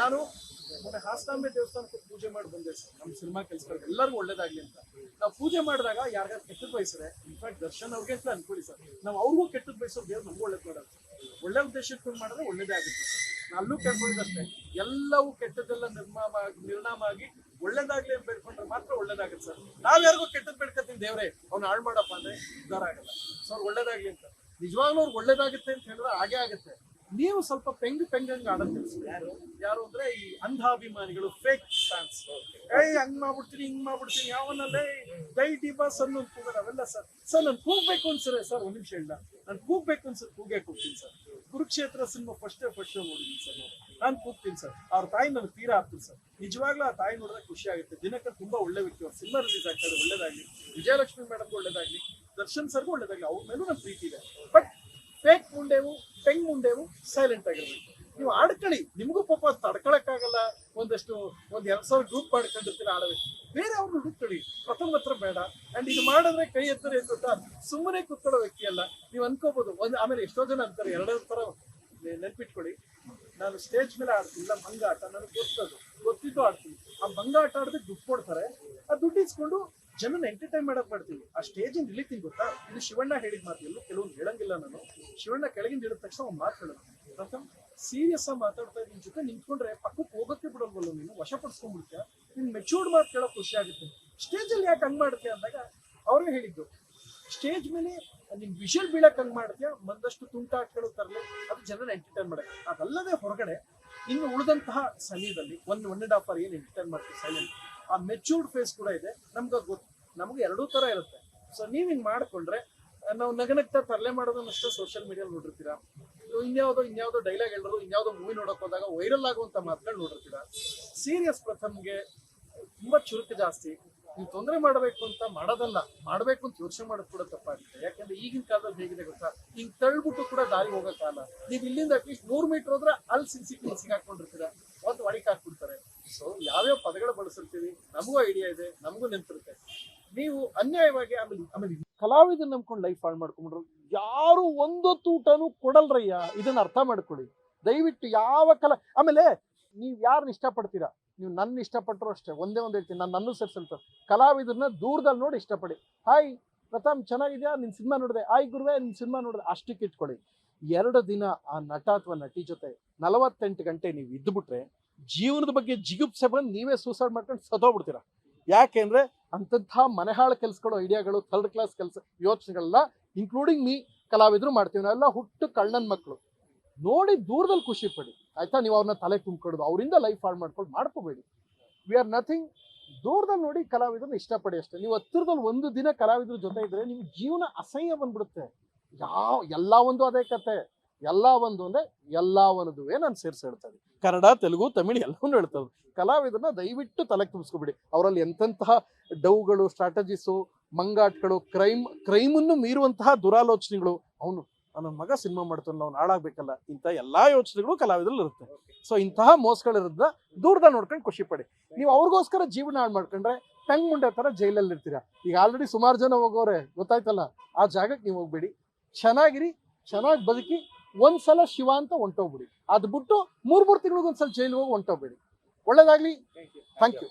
ನಾನು ಮೊನ್ನೆ ಹಾಸನಾಂಬೆ ದೇವಸ್ಥಾನಕ್ಕೆ ಪೂಜೆ ಮಾಡಿ ಬಂದೆ ಸರ್. ನಮ್ಮ ಸಿನಿಮಾ ಕೆಲಸಗಳು ಎಲ್ಲರಿಗೂ ಒಳ್ಳೇದಾಗ್ಲಿ ಅಂತ ನಾವು ಪೂಜೆ ಮಾಡಿದಾಗ ಯಾರಿಗಾರು ಕೆಟ್ಟದ್ ಬಯಸ್ರೆ, ಇನ್ಫ್ಯಾಕ್ಟ್ ದರ್ಶನ್ ಅವ್ರಿಗೆ ಅಂತ ಅನ್ಕೊಳ್ಳಿ ಸರ್, ನಾವು ಅವ್ರಿಗೂ ಕೆಟ್ಟದ್ ಬಯಸೋರು ದೇವ್ರು ನಮ್ಗೂ ಒಳ್ಳೇದ್ ಮಾಡೋದು. ಒಳ್ಳೆ ಉದ್ದೇಶಕ್ಕೆ ಮಾಡಿದ್ರೆ ಒಳ್ಳೇದೇ ಆಗುತ್ತೆ ಸರ್. ನಾನು ಅಲ್ಲೂ ಕೇಳ್ಕೊಂಡಿದ್ದಷ್ಟೇ, ಎಲ್ಲವೂ ಕೆಟ್ಟದ್ದೆಲ್ಲ ನಿರ್ನಾಮ ಆಗಿ ಒಳ್ಳೇದಾಗ್ಲಿ ಅಂತ ಬೇಡ್ಕೊಂಡ್ರೆ ಮಾತ್ರ ಒಳ್ಳೇದಾಗುತ್ತೆ ಸರ್. ನಾವ್ ಯಾರಿಗೂ ಕೆಟ್ಟದ್ ಬೇಡ್ಕೊತೀನಿ ದೇವ್ರೆ ಅವ್ನು ಹಾಳು ಮಾಡಪ್ಪ ಅಂದ್ರೆ ಉದ್ಧಾರ ಆಗಲ್ಲ. ಸೊ ಅವ್ರು ಒಳ್ಳೇದಾಗ್ಲಿ ಅಂತ ನಿಜವಾಗ್ಲೂ ಅವ್ರಿಗೆ ಒಳ್ಳೇದಾಗುತ್ತೆ ಅಂತ ಹೇಳಿದ್ರೆ ಹಾಗೆ ಆಗುತ್ತೆ. ನೀವು ಸ್ವಲ್ಪ ಪೆಂಗಂಗ್ ಆಡೋದು ಯಾರು ಅಂದ್ರೆ ಈ ಅಂಧಾಭಿಮಾನಿಗಳು, ಫೇಕ್ ಫ್ಯಾನ್ಸ್. ಹಂಗ್ ಮಾಡ್ಬಿಡ್ತೀನಿ ಹಿಂಗ್ ಮಾಡ್ಬಿಡ್ತೀನಿ ಯಾವನಲ್ಲೇ ದೈ ಡಿ ಬಾಸ್ ಅನ್ನೋ ಕೂಗಾರ ಅವೆಲ್ಲ ಸರ್. ಸರ್ ನಾನು ಕೂಗ್ಬೇಕು ಅನ್ಸರೆ ಸರ್, ಒಂದ್ ನಿಮಿಷ ಇಲ್ಲ, ನಾನು ಕೂಗ್ಬೇಕು ಅನ್ಸರ್ ಕೂಗೇ ಕೂಗ್ತೀನಿ ಸರ್. ಕುರುಕ್ಷೇತ್ರ ಸಿನಿಮಾ ಫಸ್ಟ್ ನೋಡಿದೀನಿ ಸರ್. ನಾನು ಕೂಗ್ತೀನಿ ಸರ್. ಅವ್ರ ತಾಯಿ ನನಗೆ ತೀರಾ ಆಗ್ತೀನಿ ಸರ್. ನಿಜವಾಗ್ಲೂ ಆ ತಾಯಿ ನೋಡಿದ್ರೆ ಖುಷಿ ಆಗುತ್ತೆ. ದಿನಕ್ಕೆ ತುಂಬಾ ಒಳ್ಳೆ ವ್ಯಕ್ತಿ. ಅವ್ರ ಸಿನಿಮಾ ರಿಲೀಸ್ ಆಗ್ತದೆ, ಒಳ್ಳೇದಾಗ್ಲಿ. ವಿಜಯಲಕ್ಷ್ಮಿ ಮೇಡಮ್ಗೂ ಒಳ್ಳೇದಾಗ್ಲಿ, ದರ್ಶನ್ ಸರ್ಗೂ ಒಳ್ಳೇದಾಗ್ಲಿ. ಅವ್ರ ಮೇಲೂ ನನ್ ಪ್ರೀತಿ ಇದೆ. ಬಟ್ ಫೇಕ್ ಮುಂಡೆವು, ಪೆಂಗ್ ಮುಂಡೆವು ಸೈಲೆಂಟ್ ಆಗಿರ್ಬೇಕು. ನೀವು ಆಡ್ಕೊಳ್ಳಿ, ನಿಮಗೂ ಪಾಪ ತಡ್ಕೊಳಕ್ಕಾಗಲ್ಲ. ಒಂದ್ 2,000 ಗ್ರೂಪ್ ಮಾಡ್ಕೊಂಡಿರ್ತೀರ ಆಡಬೇಕು. ಬೇರೆ ಅವ್ರನ್ನ ಹುಡುಕ್ಕೊಳ್ಳಿ, ಪ್ರಥಮ ಹತ್ರ ಬೇಡ. ಅಂಡ್ ಇದು ಮಾಡಿದ್ರೆ ಕೈ ಎತ್ತರ ಗೊತ್ತಾ, ಸುಮ್ಮನೆ ಕೂತ್ಕೊಳ್ಳೋ ವ್ಯಕ್ತಿ ಅಲ್ಲ. ನೀವು ಅನ್ಕೋಬಹುದು ಆಮೇಲೆ ಎಷ್ಟೋ ಜನ ಅಂತಾರೆ 2 ತರ. ನೆನ್ಪಿಟ್ಕೊಳ್ಳಿ, ನಾನು ಸ್ಟೇಜ್ ಮೇಲೆ ಆಡ್ತಿಲ್ಲ ಮಂಗ ಆಟ, ನನಗೆ ಗೊತ್ತಿದ್ದು ಆಡ್ತೀನಿ. ಆ ಮಂಗ ಆಟ ಆಡೋದಕ್ಕೆ ದುಡ್ಡು ಕೊಡ್ತಾರೆ. ಆ ದುಡ್ಡು ಇಸ್ಕೊಂಡು ಜನನ ಎಂಟರ್ಟೈನ್ ಮಾಡಕ್ ಮಾಡ್ತೀವಿ. ಆ ಸ್ಟೇಜಿಂದ ಇಳಿತೀನಿ ಗೊತ್ತಾ. ಇದು ಶಿವಣ್ಣ ಹೇಳಿದ ಮಾತು, ಎಲ್ಲೂ ಕೆಲವೊಂದು ಹೇಳಂಗಿಲ್ಲ ನಾನು. ಶಿವಣ್ಣ ಕೆಳಗಿಂದ ಇಳಿದ ತಕ್ಷಣ ಒಂದು ಮಾತು ಹೇಳೋದು, ಪ್ರಥಮ್ ಸೀರಿಯಸ್ ಆಗಿ ಮಾತಾಡ್ತಾ ಇದ್ದೀನಿ ಜೊತೆ ನಿಂತ್ಕೊಂಡ್ರೆ ಪಕ್ಕಕ್ಕೆ ಹೋಗಕ್ಕೆ ಬಿಡೋಲ್ವಲ್ಲ, ನೀನು ವಶಪಡಿಸ್ಕೊಂಡ್ಬಿಡ್ತೀಯ. ನಿನ್ ಮೆಚೂರ್ಡ್ ಮಾತು ಕೇಳೋಕ್ ಖುಷಿ ಆಗುತ್ತೆ. ಸ್ಟೇಜಲ್ಲಿ ಯಾಕೆ ಹಂಗ್ ಮಾಡ್ತೀಯ ಅಂದಾಗ ಅವರೇ ಹೇಳಿದ್ದು, ಸ್ಟೇಜ್ ಮೇಲೆ ನಿನ್ ವಿಷಲ್ ಬೀಳಕ್ ಹಂಗ್ ಮಾಡ್ತೀಯ, ಒಂದಷ್ಟು ತುಂಟಾಟಗಳು ತರಲಿ, ಅದು ಜನನ ಎಂಟರ್ಟೈನ್ ಮಾಡಕ್ಕೆ. ಅದಲ್ಲದೆ ಹೊರಗಡೆ ಇನ್ನು ಉಳಿದಂತಹ ಸಮಯದಲ್ಲಿ 1.5 hour ಏನು ಎಂಟರ್ಟೈನ್ ಮಾಡ್ತೀವಿ ಸೈಲೆಂಟ್. ಆ ಮೆಚೂರ್ಡ್ ಫೇಸ್ ಕೂಡ ಇದೆ. ನಮ್ಗೆ 2 ತರ ಇರುತ್ತೆ. ಸೊ ನೀವ್ ಹಿಂಗ್ ಮಾಡ್ಕೊಂಡ್ರೆ ನಾವು ನಗನಗ್ತಾ ತರಲೆ ಮಾಡೋದನ್ನ ಅಷ್ಟೇ ಸೋಷಿಯಲ್ ಮೀಡಿಯಲ್ಲಿ ನೋಡಿರ್ತೀರಾ. ಇನ್ಯಾವುದೋ ಡೈಲಾಗ್ ಹೇಳೋದು, ಇನ್ಯಾವುದೋ ಮೂವಿ ನೋಡಕ್ ಹೋದಾಗ ವೈರಲ್ ಆಗುವಂತ ಮಾತುಗಳು ನೋಡಿರ್ತೀರಾ. ಸೀರಿಯಸ್ ಪ್ರಥಮ್ಗೆ ತುಂಬಾ ಚುರುಕು ಜಾಸ್ತಿ. ನೀವು ತೊಂದರೆ ಮಾಡಬೇಕು ಅಂತ ಮಾಡೋದಲ್ಲ, ಮಾಡ್ಬೇಕು ಅಂತ ಯೋಚನೆ ಮಾಡೋದು ಕೂಡ ತಪ್ಪಾಗುತ್ತೆ. ಯಾಕಂದ್ರೆ ಈಗಿನ ಕಾಲದಲ್ಲಿ ಹೇಗಿದೆ ಗೊತ್ತಾ, ಹಿಂಗ್ ತಳ್ಬಿಟ್ಟು ಕೂಡ ದಾರಿ ಹೋಗೋ ಕಾಲ. ನೀವು ಇಲ್ಲಿಂದ ಅಟ್ಲೀಸ್ಟ್ 100 ಮೀಟರ್ ಹೋದ್ರೆ ಅಲ್ಲಿ ಸಿಗಾಕೊಂಡಿರ್ತೀರಾ, ಒಂದು ಒಡಿಕ್ ಹಾಕ್ಬಿಡ್ತಾರೆ. ಸೊ ಯಾವ್ಯಾವ ಪದಗಳು ಬಳಸಿರ್ತೀವಿ, ನಮಗೂ ಐಡಿಯಾ ಇದೆ, ನಮಗೂ ನೆನ್ಪಿರುತ್ತೆ. ನೀವು ಅನ್ಯಾಯವಾಗಿ ಆಮೇಲೆ ಕಲಾವಿದನ್ನ ನಂಬ್ಕೊಂಡು ಲೈಫ್ ಹಾಳು ಮಾಡ್ಕೊಂಡ್ರು ಯಾರು ಒಂದೊತ್ತು ಊಟನೂ ಕೊಡಲ್ರಯ್ಯ. ಇದನ್ನ ಅರ್ಥ ಮಾಡ್ಕೊಳ್ಳಿ ದಯವಿಟ್ಟು. ಆಮೇಲೆ ನೀವ್ ಯಾರನ್ನ ಇಷ್ಟಪಡ್ತೀರಾ, ನೀವು ನನ್ನ ಇಷ್ಟಪಟ್ಟರು ಅಷ್ಟೇ. ಒಂದೇ ಹೇಳ್ತೀನಿ, ನಾನು ಅನುಸರಿಸಲ್ತ ಕಲಾವಿದರನ್ನ ದೂರದಲ್ಲಿ ನೋಡಿ ಇಷ್ಟಪಡಿ. ಹಾಯ್ ಪ್ರಥಮ್ ಚೆನ್ನಾಗಿದ್ಯಾ, ನಿನ್ ಸಿನಿಮಾ ನೋಡಿದೆ, ಹಾಯ್ ಗುರುವೆ ನಿನ್ ಸಿನಿಮಾ ನೋಡಿದೆ, ಅಷ್ಟಕ್ಕೆ ಇಟ್ಕೊಳ್ಳಿ. 2 ದಿನ ಆ ನಟ ಅಥವಾ ನಟಿ ಜೊತೆ 48 ಗಂಟೆ ನೀವು ಇದ್ದುಬಿಟ್ರೆ ಜೀವನದ ಬಗ್ಗೆ ಜಿಗುಪ್ಸೆ ಬಂದು ನೀವೇ ಸೂಸೈಡ್ ಮಾಡ್ಕೊಂಡು ಸತ್ತೋಗ್ಬಿಡ್ತೀರಾ. ಯಾಕೆಂದ್ರೆ ಅಂತಂಥ ಮನೆಹಾಳ ಕೆಲಸಗಳು, ಐಡಿಯಾಗಳು, 3rd ಕ್ಲಾಸ್ ಕೆಲಸ ಯೋಚನೆಗಳೆಲ್ಲ ಇನ್ಕ್ಲೂಡಿಂಗ್ ಮೀ ಕಲಾವಿದ್ರು ಮಾಡ್ತೀವಿ. ನಾವೆಲ್ಲ ಹುಟ್ಟು ಕಳ್ಳನ್ ಮಕ್ಕಳು. ನೋಡಿ ದೂರದಲ್ಲಿ ಖುಷಿ ಪಡಿ ಆಯ್ತಾ. ನೀವು ಅವ್ರನ್ನ ತಲೆ ತುಂಬಿಕೊಡೋದು, ಅವರಿಂದ ಲೈಫ್ ಹಾಳು ಮಾಡ್ಕೋಬೇಡಿ. We are nothing. ದೂರದಲ್ಲಿ ನೋಡಿ ಕಲಾವಿದ್ರನ್ನ ಇಷ್ಟಪಡಿ ಅಷ್ಟೇ. ನೀವು ಹತ್ತಿರದಲ್ಲಿ 1 ದಿನ ಕಲಾವಿದ್ರ ಜೊತೆ ಇದ್ರೆ ನಿಮ್ಗೆ ಜೀವನ ಅಸಹ್ಯ ಬಂದ್ಬಿಡುತ್ತೆ. ಎಲ್ಲ ಒಂದು ಅದೇ ಕತೆ, ಎಲ್ಲ ಒಂದು ಅಂದ್ರೆ ಎಲ್ಲ ಒಂದುವೆ ನಾನು ಸೇರಿಸಿ ಹೇಳ್ತಾರೆ. ಕನ್ನಡ, ತೆಲುಗು, ತಮಿಳು ಎಲ್ಲವನ್ನೂ ಹೇಳ್ತಾರೆ. ಕಲಾವಿದರನ್ನ ದಯವಿಟ್ಟು ತಲೆ ತುಂಬಿಸ್ಕೊಬಿಡಿ. ಅವರಲ್ಲಿ ಎಂತೆಂತಹ ಡೌಗಳು, ಸ್ಟ್ರಾಟಜೀಸು, ಮಂಗಾಟ್ಗಳು, ಕ್ರೈಮನ್ನು ಮೀರುವಂತಹ ದುರಾಲೋಚನೆಗಳು, ಅವನು ನನ್ನ ಮಗ ಸಿನಿಮಾ ಮಾಡ್ತಾನಲ್ಲ ಅವ್ನು ಹಾಳಾಗ್ಬೇಕಲ್ಲ, ಇಂಥ ಎಲ್ಲಾ ಯೋಚನೆಗಳು ಕಲಾವಿದ್ರಲ್ಲಿ ಇರುತ್ತೆ. ಸೊ ಇಂತಹ ಮೋಸಗಳಿರೋದ್ನ ದೂರದಲ್ಲಿ ನೋಡ್ಕೊಂಡು ಖುಷಿ ಪಡಿ. ನೀವು ಅವ್ರಿಗೋಸ್ಕರ ಜೀವನ ಹಾಳು ಮಾಡ್ಕೊಂಡ್ರೆ ಪೆಂಗ್ ಮುಂಡೆ ತರ ಜೈಲಲ್ಲಿ ಇರ್ತೀರಾ. ಈಗ ಆಲ್ರೆಡಿ ಸುಮಾರು ಜನ ಹೋಗೋರೆ ಗೊತ್ತಾಯ್ತಲ್ಲ. ಆ ಜಾಗಕ್ಕೆ ನೀವು ಹೋಗ್ಬೇಡಿ. ಚೆನ್ನಾಗಿರಿ, ಚೆನ್ನಾಗಿ ಬದುಕಿ. ಒಂದ್ಸಲ ಶಿವ ಅಂತ ಹೊಂಟೋಗ್ಬಿಡಿ. ಅದು ಬಿಟ್ಟು 3 ತಿಂಗಳಿಗೊಂದ್ಸಲ ಜೈಲಿಗೆ ಹೋಗಿ ಹೊಂಟೋಗ್ಬೇಡಿ. ಒಳ್ಳೇದಾಗ್ಲಿ. Thank you.